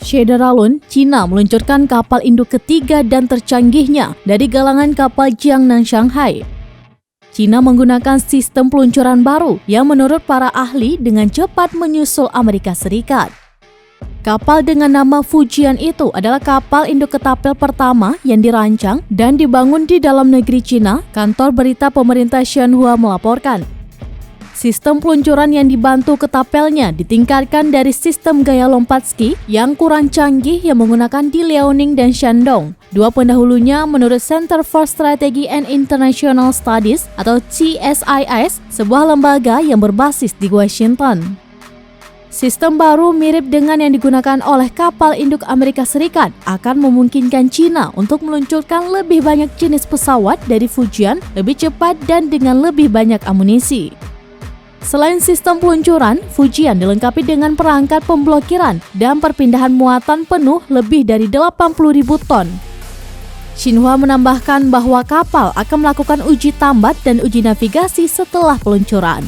Shedaralun, China meluncurkan kapal induk ketiga dan tercanggihnya dari galangan kapal Jiangnan Shanghai. China menggunakan sistem peluncuran baru yang menurut para ahli dengan cepat menyusul Amerika Serikat. Kapal dengan nama Fujian itu adalah kapal induk ketapel pertama yang dirancang dan dibangun di dalam negeri China, kantor berita pemerintah Xinhua melaporkan. Sistem peluncuran yang dibantu ketapelnya ditingkatkan dari sistem gaya lompat ski yang kurang canggih yang menggunakan di Liaoning dan Shandong. Dua pendahulunya menurut Center for Strategy and International Studies atau CSIS, sebuah lembaga yang berbasis di Washington. Sistem baru mirip dengan yang digunakan oleh kapal induk Amerika Serikat akan memungkinkan China untuk meluncurkan lebih banyak jenis pesawat dari Fujian lebih cepat dan dengan lebih banyak amunisi. Selain sistem peluncuran, Fujian dilengkapi dengan perangkat pemblokiran dan perpindahan muatan penuh lebih dari 80.000 ton. Xinhua menambahkan bahwa kapal akan melakukan uji tambat dan uji navigasi setelah peluncuran.